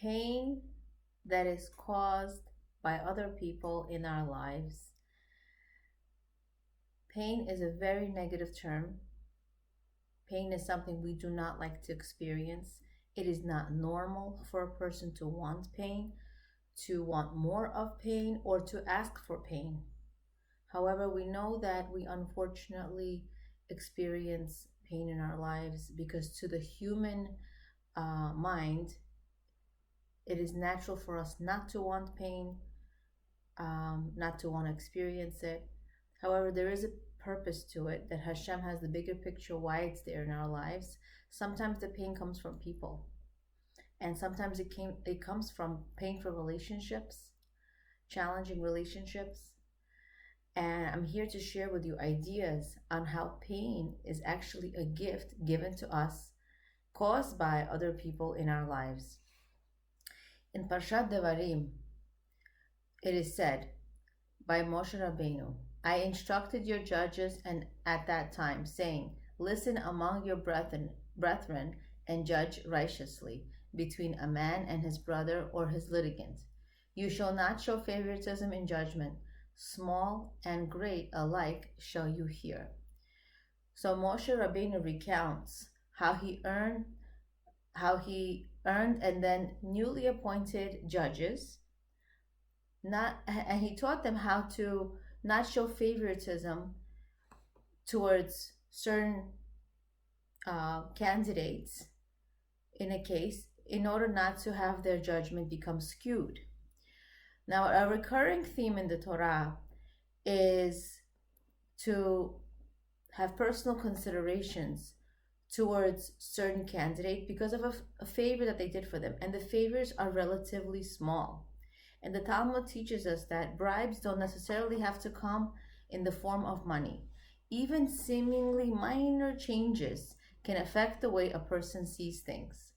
pain that is caused by other people in our lives. Pain is a very negative term. Pain is something we do not like to experience. It is not normal for a person to want pain, to want more of pain, or to ask for pain. However, we know that we unfortunately experience pain in our lives because to the human mind, it is natural for us not to want pain, not to want to experience it. However, there is a purpose to it, that Hashem has the bigger picture why it's there in our lives. Sometimes the pain comes from people, and sometimes it comes from painful relationships, challenging relationships. And I'm here to share with you ideas on how pain is actually a gift given to us, caused by other people in our lives. In Parshat Devarim, it is said by Moshe Rabbeinu, I instructed your judges and at that time, saying, listen among your brethren and judge righteously between a man and his brother or his litigant. You shall not show favoritism in judgment. Small and great alike shall you hear. So Moshe Rabbeinu recounts how he earned and then newly appointed judges, and he taught them how to not show favoritism towards certain candidates in a case, in order not to have their judgment become skewed. Now, a recurring theme in the Torah is to have personal considerations towards certain candidate because of a favor that they did for them, and the favors are relatively small. And the Talmud teaches us that bribes don't necessarily have to come in the form of money. Even seemingly minor changes can affect the way a person sees things.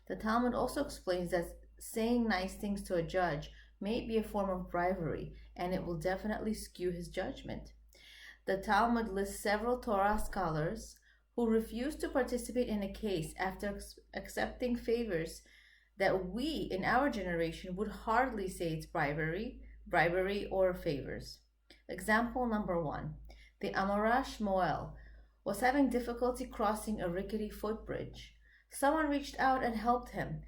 The Talmud also explains that saying nice things to a judge may be a form of bribery, and it will definitely skew his judgment. The Talmud lists several Torah scholars who refused to participate in a case after accepting favors that we in our generation would hardly say it's bribery or favors. Example number 1. The Amora Shmuel was having difficulty crossing a rickety footbridge. Someone reached out and helped him.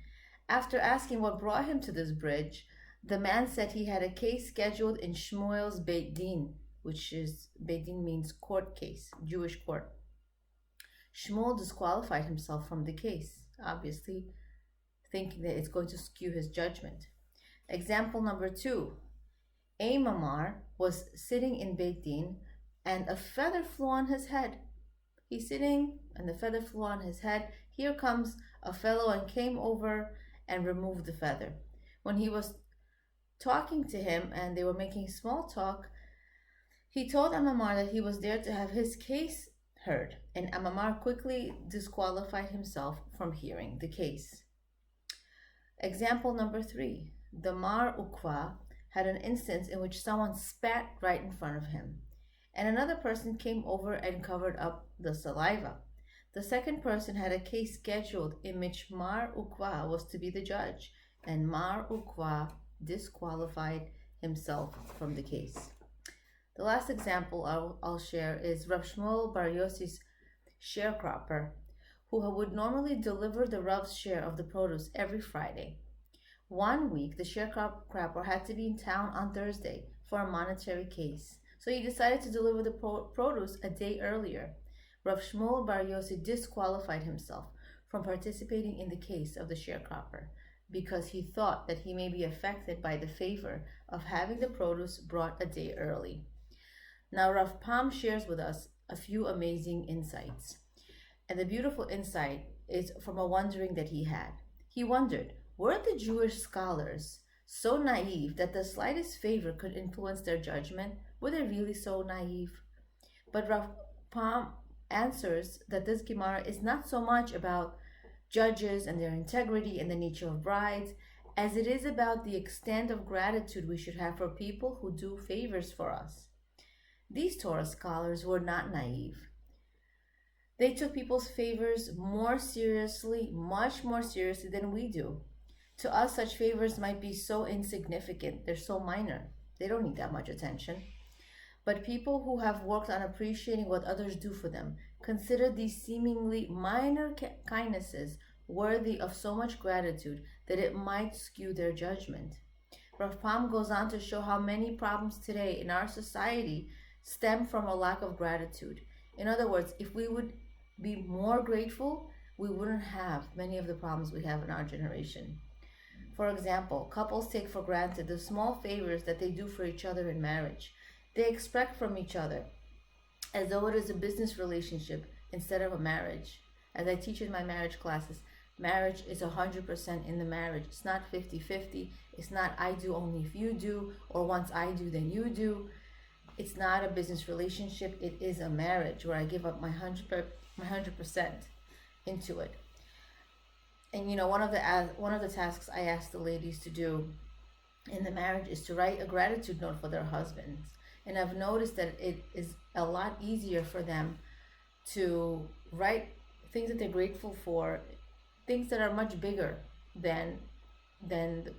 After asking what brought him to this bridge, the man said he had a case scheduled in Shmuel's Beit Din, which is, Beit Din means court case, Jewish court. Shmuel disqualified himself from the case, obviously thinking that it's going to skew his judgment. Example number 2. Amamar was sitting in Beit Din and a feather flew on his head. He's sitting and the feather flew on his head. Here comes a fellow and came over and removed the feather. When he was talking to him and they were making small talk, he told Amamar that he was there to have his case heard, and Amamar quickly disqualified himself from hearing the case. Example number 3. The Mar Ukwa had an instance in which someone spat right in front of him, and another person came over and covered up the saliva. The second person had a case scheduled in which Mar Ukwa was to be the judge, and Mar Ukwa disqualified himself from the case. The last example I'll share is Rav Shmuel Bar Yossi's sharecropper, who would normally deliver the Rav's share of the produce every Friday. One week, the sharecropper had to be in town on Thursday for a monetary case, so he decided to deliver the produce a day earlier. Rav Shmuel Bar Yossi disqualified himself from participating in the case of the sharecropper because he thought that he may be affected by the favor of having the produce brought a day early. Now, Rav Pam shares with us a few amazing insights. And the beautiful insight is from a wondering that he had. He wondered, were the Jewish scholars so naive that the slightest favor could influence their judgment? Were they really so naive? But Rav Pam answers that this Gemara is not so much about judges and their integrity and the nature of brides, as it is about the extent of gratitude we should have for people who do favors for us. These Torah scholars were not naive. They took people's favors more seriously, much more seriously than we do. To us, such favors might be so insignificant, they're so minor, they don't need that much attention. But people who have worked on appreciating what others do for them consider these seemingly minor kindnesses worthy of so much gratitude that it might skew their judgment. Rav Pam goes on to show how many problems today in our society stem from a lack of gratitude. In other words, if we would be more grateful, we wouldn't have many of the problems we have in our generation. For example, couples take for granted the small favors that they do for each other in marriage. They expect from each other as though it is a business relationship instead of a marriage. As I teach in my marriage classes, marriage is 100% in the marriage. It's not 50-50. It's not I do only if you do, or once I do, then you do. It's not a business relationship. It is a marriage where I give up my 100% into it. And one of the tasks I ask the ladies to do in the marriage is to write a gratitude note for their husbands. And I've noticed that it is a lot easier for them to write things that they're grateful for, things that are much bigger than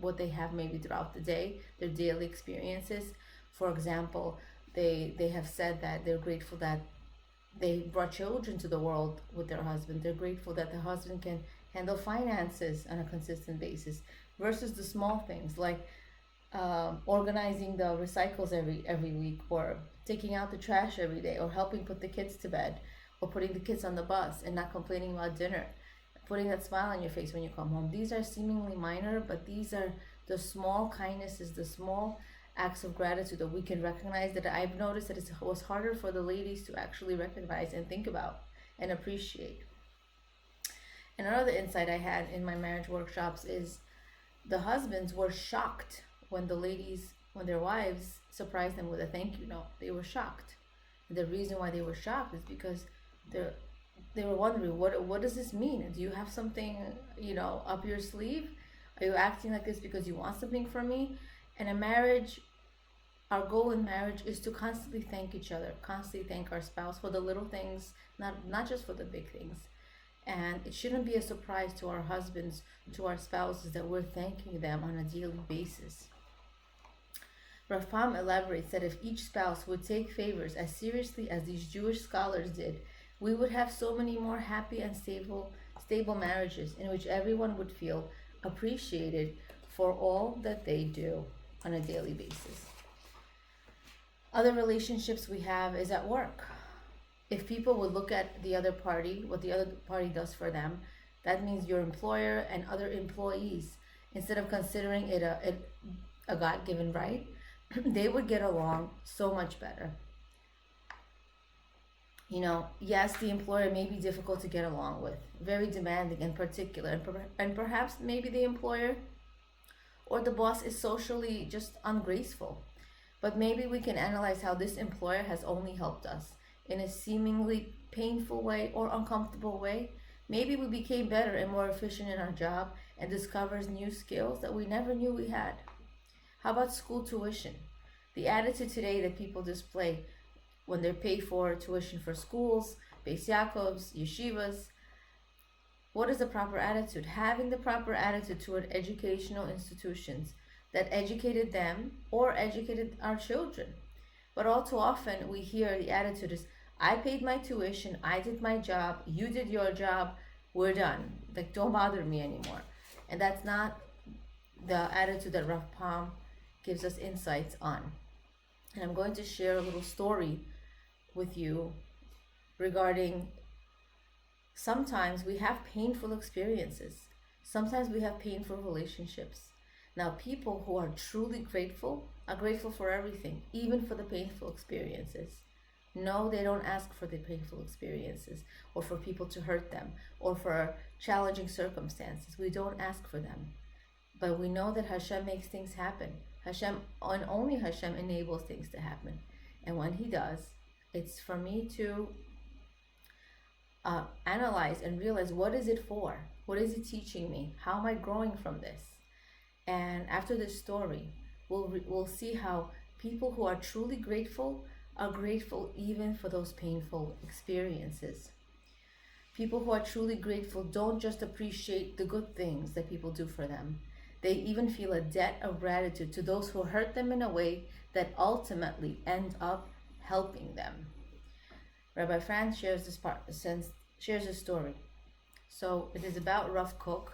what they have maybe throughout the day, their daily experiences. For example, they have said that they're grateful that they brought children to the world with their husband. They're grateful that the husband can handle finances on a consistent basis, versus the small things like organizing the recycles every week, or taking out the trash every day, or helping put the kids to bed, or putting the kids on the bus and not complaining about dinner, putting that smile on your face when you come home. These are seemingly minor, but these are the small kindnesses, the small acts of gratitude that we can recognize, that I've noticed that it was harder for the ladies to actually recognize and think about and appreciate. And another insight I had in my marriage workshops is the husbands were shocked when their wives surprised them with a thank you note. They were shocked. And the reason why they were shocked is because they were wondering, what does this mean? Do you have something, up your sleeve? Are you acting like this because you want something from me? And a marriage, our goal in marriage is to constantly thank each other, constantly thank our spouse for the little things, not just for the big things. And it shouldn't be a surprise to our husbands, to our spouses, that we're thanking them on a daily basis. Rav Pam elaborates that if each spouse would take favors as seriously as these Jewish scholars did, we would have so many more happy and stable marriages in which everyone would feel appreciated for all that they do on a daily basis. Other relationships we have is at work. If people would look at the other party, what the other party does for them, that means your employer and other employees, instead of considering it a God-given right, they would get along so much better. Yes, the employer may be difficult to get along with, very demanding and particular, and perhaps maybe the employer or the boss is socially just ungraceful. But maybe we can analyze how this employer has only helped us in a seemingly painful way or uncomfortable way. Maybe we became better and more efficient in our job and discovers new skills that we never knew we had. How about school tuition? The attitude today that people display when they pay for tuition for schools, Beis Yaakovs, yeshivas. What is the proper attitude? Having the proper attitude toward educational institutions that educated them or educated our children. But all too often we hear the attitude is, I paid my tuition, I did my job, you did your job, we're done. Like, don't bother me anymore. And that's not the attitude that Rav Pam gives us insights on. And I'm going to share a little story with you regarding sometimes we have painful experiences. Sometimes we have painful relationships. Now, people who are truly grateful are grateful for everything, even for the painful experiences. No, they don't ask for the painful experiences or for people to hurt them or for challenging circumstances. We don't ask for them. But we know that Hashem makes things happen. Hashem, and only Hashem, enables things to happen. And when He does, it's for me to analyze and realize, what is it for? What is it teaching me? How am I growing from this? And after this story, we'll see how people who are truly grateful are grateful even for those painful experiences. People who are truly grateful don't just appreciate the good things that people do for them. They even feel a debt of gratitude to those who hurt them in a way that ultimately end up helping them. Rabbi Franz shares this story. So it is about Rav Kook.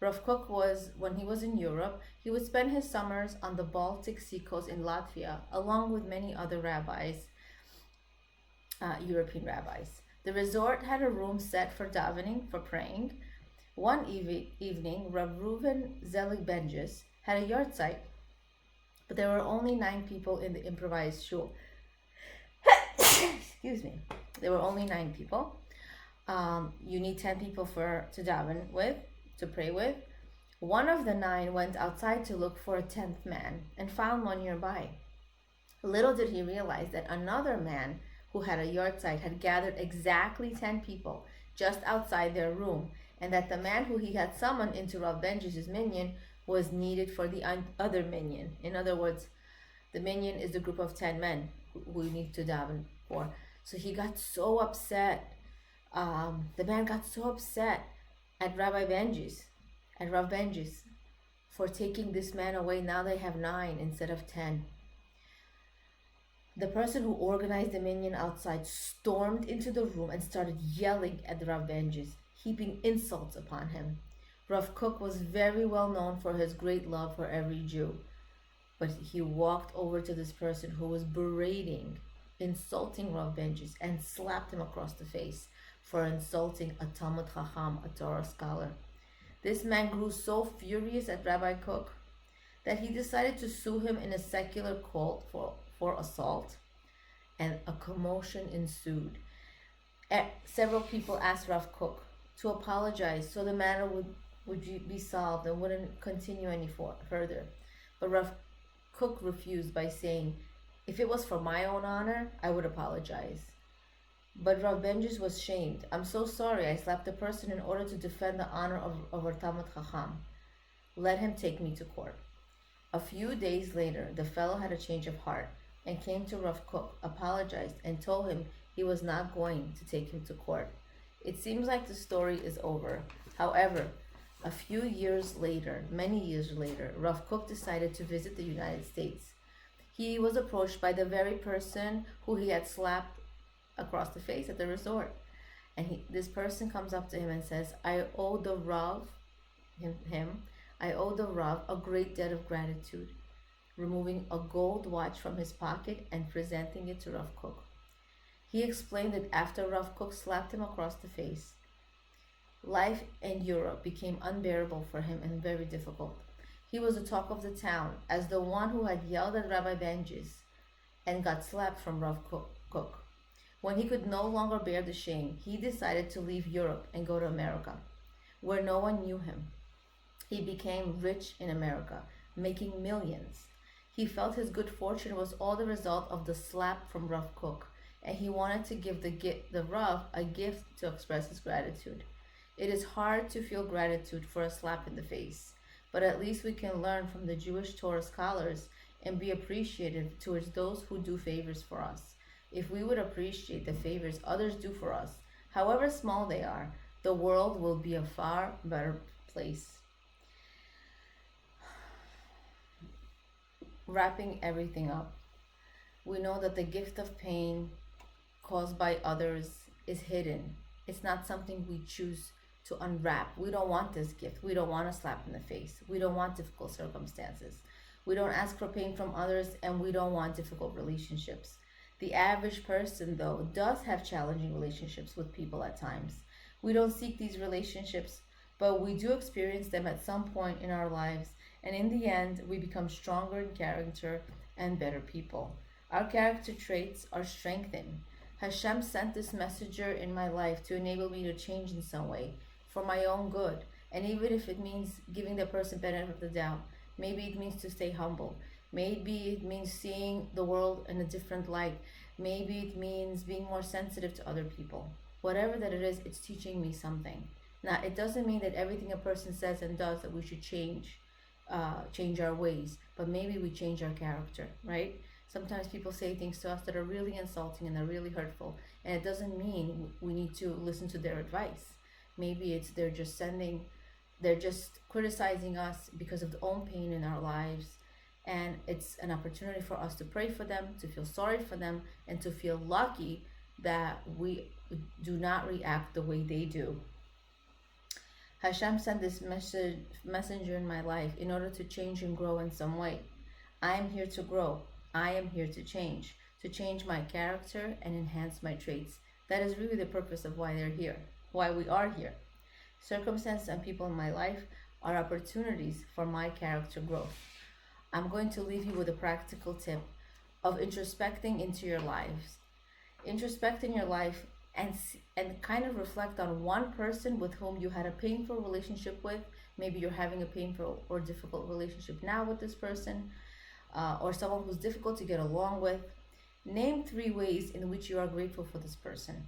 Rav Kook was, when he was in Europe, he would spend his summers on the Baltic Sea coast in Latvia, along with many other rabbis, European rabbis. The resort had a room set for davening, for praying. One evening, Rav Reuven Zelig Benjes had a yard site, but there were only 9 people in the improvised shul. Excuse me. There were only 9 people. You need 10 people to daven with, to pray with. One of the 9 went outside to look for a 10th man and found one nearby. Little did he realize that another man who had a yard site had gathered exactly 10 people just outside their room, and that the man who he had summoned into Rav Benj's minyan was needed for the other minyan. In other words, the minyan is the group of 10 men who need to daven for. So he got so upset. The man got so upset at Rav Benj's, for taking this man away. Now they have 9 instead of 10. The person who organized the minyan outside stormed into the room and started yelling at Rav Benj's, heaping insults upon him. Rav Kook was very well known for his great love for every Jew, but he walked over to this person who was insulting Rav Benj's, and slapped him across the face for insulting a Talmud Chacham, a Torah scholar. This man grew so furious at Rabbi Kook that he decided to sue him in a secular court for assault, and a commotion ensued. Several people asked Rav Kook to apologize so the matter would be solved and wouldn't continue any further. But Rav Kook refused by saying, "If it was for my own honor, I would apologize." But Rav Benjis was shamed. "I'm so sorry, I slapped a person in order to defend the honor of our Talmud Chacham. Let him take me to court." A few days later, the fellow had a change of heart and came to Rav Kook, apologized, and told him he was not going to take him to court. It seems like the story is over. However, a few years later, many years later, Rav Kook decided to visit the United States. He was approached by the very person who he had slapped across the face at the resort. And this person comes up to him and says, I owe the Rav a great debt of gratitude, removing a gold watch from his pocket and presenting it to Rav Kook. He explained that after Rav Kook slapped him across the face, life in Europe became unbearable for him and very difficult. He was the talk of the town as the one who had yelled at Rabbi Benjis and got slapped from Rav Kook. When he could no longer bear the shame, he decided to leave Europe and go to America, where no one knew him. He became rich in America, making millions. He felt his good fortune was all the result of the slap from Rav Kook, and he wanted to give the Rav a gift to express his gratitude. It is hard to feel gratitude for a slap in the face, but at least we can learn from the Jewish Torah scholars and be appreciative towards those who do favors for us. If we would appreciate the favors others do for us, however small they are, the world will be a far better place. Wrapping everything up, we know that the gift of pain caused by others is hidden. It's not something we choose to unwrap. We don't want this gift. We don't want a slap in the face. We don't want difficult circumstances. We don't ask for pain from others, and we don't want difficult relationships. The average person, though, does have challenging relationships with people at times. We don't seek these relationships, but we do experience them at some point in our lives, and in the end, we become stronger in character and better people. Our character traits are strengthened. Hashem sent this messenger in my life to enable me to change in some way, for my own good, and even if it means giving the person benefit of the doubt, maybe it means to stay humble. Maybe it means seeing the world in a different light. Maybe it means being more sensitive to other people. Whatever that it is, it's teaching me something. Now, it doesn't mean that everything a person says and does that we should change our ways, but maybe we change our character, right? Sometimes people say things to us that are really insulting and are really hurtful, and it doesn't mean we need to listen to their advice. Maybe they're just sending They're just criticizing us because of the own pain in our lives. And it's an opportunity for us to pray for them, to feel sorry for them, and to feel lucky that we do not react the way they do. Hashem sent this messenger in my life in order to change and grow in some way. I am here to grow. I am here to change my character and enhance my traits. That is really the purpose of why they're here, why we are here. Circumstances and people in my life are opportunities for my character growth. I'm going to leave you with a practical tip of introspecting into your lives. Introspect in your life and kind of reflect on one person with whom you had a painful relationship with. Maybe you're having a painful or difficult relationship now with this person, or someone who's difficult to get along with. Name 3 ways in which you are grateful for this person.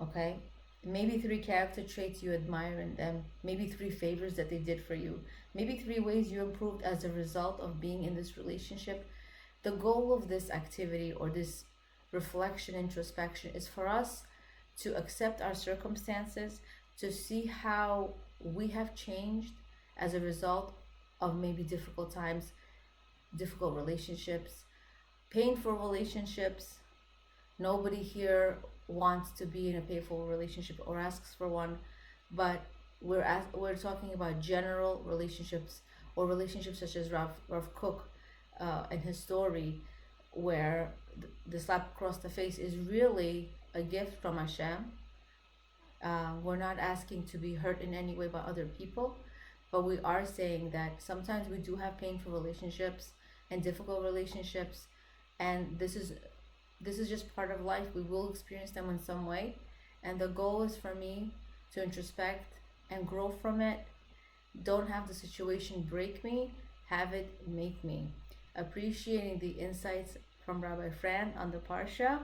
Okay? Maybe 3 character traits you admire in them. Maybe 3 favors that they did for you. Maybe 3 ways you improved as a result of being in this relationship. The goal of this activity or this reflection, introspection, is for us to accept our circumstances, to see how we have changed as a result of maybe difficult times, difficult relationships, painful relationships. Nobody here wants to be in a painful relationship or asks for one, but we're talking about general relationships, or relationships such as Rav Kook and his story, where the slap across the face is really a gift from Hashem. We're not asking to be hurt in any way by other people, but we are saying that sometimes we do have painful relationships and difficult relationships, and this is just part of life. We will experience them in some way, and the goal is for me to introspect and grow from it. Don't have the situation break me, have it make me. Appreciating the insights from Rabbi Fran on the Parsha,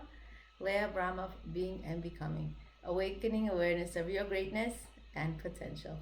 Leah Abramov, Being and Becoming, awakening awareness of your greatness and potential.